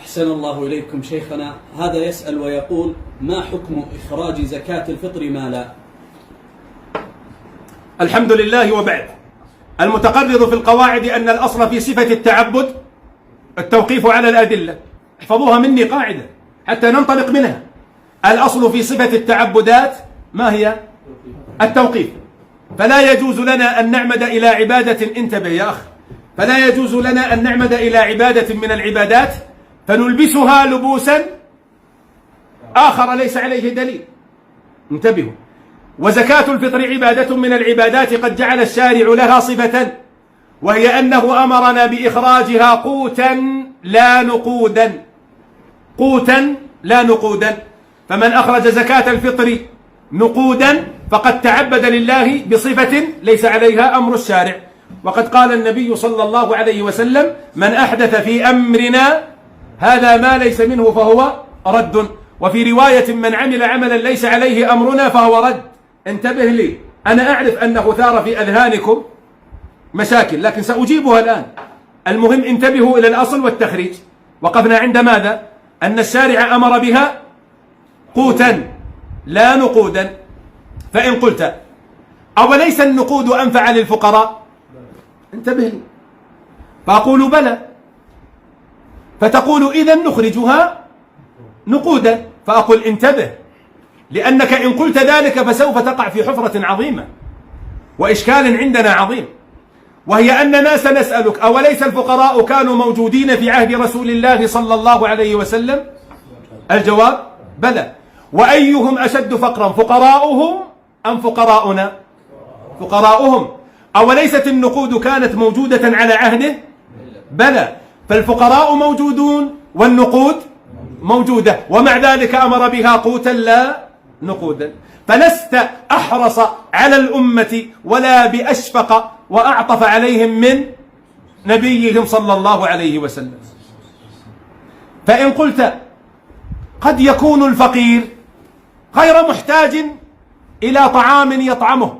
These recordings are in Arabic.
أحسن الله إليكم شيخنا. هذا يسأل ويقول: ما حكم إخراج زكاة الفطر مالا؟ الحمد لله. وبعد، المتقرر في القواعد أن الأصل في صفة التعبد التوقيف على الأدلة. احفظوها مني قاعدة حتى ننطلق منها. الأصل في صفة التعبدات ما هي؟ التوقيف. فلا يجوز لنا أن نعمد إلى عبادة، انتبه يا أخ، فلا يجوز لنا أن نعمد إلى عبادة من العبادات فنلبسها لبوسا آخر ليس عليه دليل. انتبهوا. وزكاة الفطر عبادة من العبادات قد جعل الشارع لها صفة، وهي أنه أمرنا بإخراجها قوتا لا نقودا. قوتا لا نقودا. فمن أخرج زكاة الفطر نقودا فقد تعبد لله بصفة ليس عليها أمر الشارع. وقد قال النبي صلى الله عليه وسلم: من أحدث في أمرنا هذا ما ليس منه فهو رد. وفي رواية: من عمل عملا ليس عليه أمرنا فهو رد. انتبه لي، أنا أعرف أنه ثار في أذهانكم مشاكل لكن سأجيبها الآن. المهم انتبهوا إلى الأصل والتخريج. وقفنا عند ماذا؟ أن الشارع أمر بها قوتا لا نقودا. فإن قلت: أوليس النقود أنفع للفقراء؟ انتبه لي. فأقول: بلى. فتقول: إذن نخرجها نقودا. فأقول: انتبه، لأنك إن قلت ذلك فسوف تقع في حفرة عظيمة وإشكال عندنا عظيم، وهي أننا سنسألك: أوليس الفقراء كانوا موجودين في عهد رسول الله صلى الله عليه وسلم؟ الجواب: بلى. وأيهم أشد فقرا، فقراؤهم أم فقراؤنا؟ فقراؤهم. أوليست النقود كانت موجودة على عهده؟ بلى. فالفقراء موجودون والنقود موجودة، ومع ذلك أمر بها قوتا لا نقودا. فلست أحرص على الأمة ولا بأشفق وأعطف عليهم من نبيهم صلى الله عليه وسلم. فإن قلت: قد يكون الفقير غير محتاج إلى طعام يطعمه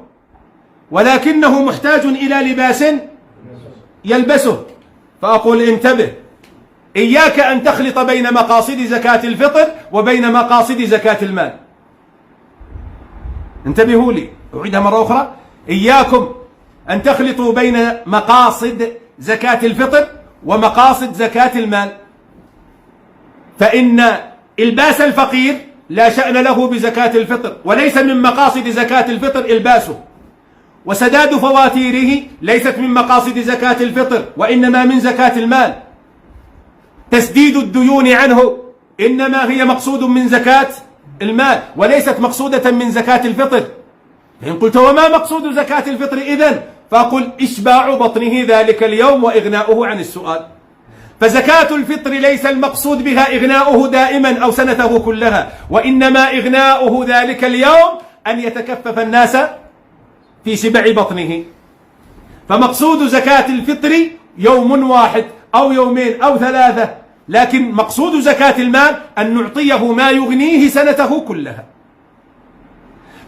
ولكنه محتاج إلى لباس يلبسه، فأقول: انتبه، إياك أن تخلط بين مقاصد زكاة الفطر وبين مقاصد زكاة المال. انتبهوا لي، أعيدها مرة أخرى: إياكم أن تخلطوا بين مقاصد زكاة الفطر ومقاصد زكاة المال. فإن إلباس الفقير لا شأن له بزكاة الفطر، وليس من مقاصد زكاة الفطر إلباسه. وسداد فواتيره ليست من مقاصد زكاة الفطر وإنما من زكاة المال. تسديد الديون عنه إنما هي مقصود من زكاة المال وليست مقصودة من زكاة الفطر. فإن قلت: وما مقصود زكاة الفطر إذن؟ فأقول: إشباع بطنه ذلك اليوم وإغناؤه عن السؤال. فزكاة الفطر ليس المقصود بها إغناؤه دائما أو سنته كلها، وإنما إغناؤه ذلك اليوم أن يتكفف الناس في شبع بطنه. فمقصود زكاة الفطر يوم واحد أو يومين أو ثلاثة، لكن مقصود زكاة المال أن نعطيه ما يغنيه سنته كلها.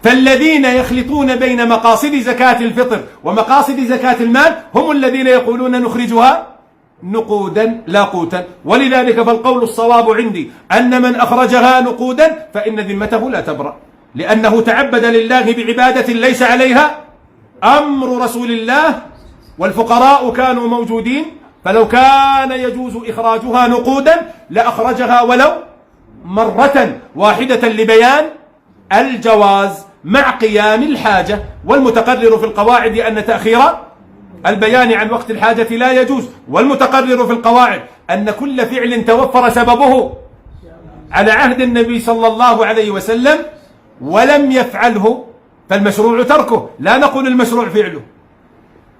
فالذين يخلطون بين مقاصد زكاة الفطر ومقاصد زكاة المال هم الذين يقولون نخرجها نقودا لا قوتا. ولذلك فالقول الصواب عندي أن من أخرجها نقودا فإن ذمته لا تبرأ، لأنه تعبد لله بعبادة ليس عليها أمر رسول الله. والفقراء كانوا موجودين، فلو كان يجوز إخراجها نقودا لأخرجها ولو مرة واحدة لبيان الجواز مع قيام الحاجة. والمتقرر في القواعد أن تأخير البيان عن وقت الحاجة لا يجوز. والمتقرر في القواعد أن كل فعل توفر سببه على عهد النبي صلى الله عليه وسلم ولم يفعله فالمشروع تركه، لا نقول المشروع فعله.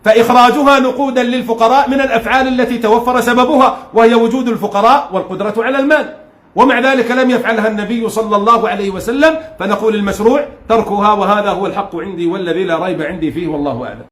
فإخراجها نقودا للفقراء من الأفعال التي توفر سببها، وهي وجود الفقراء والقدرة على المال، ومع ذلك لم يفعلها النبي صلى الله عليه وسلم، فنقول المشروع تركها. وهذا هو الحق عندي والذي لا ريب عندي فيه، والله أعلم.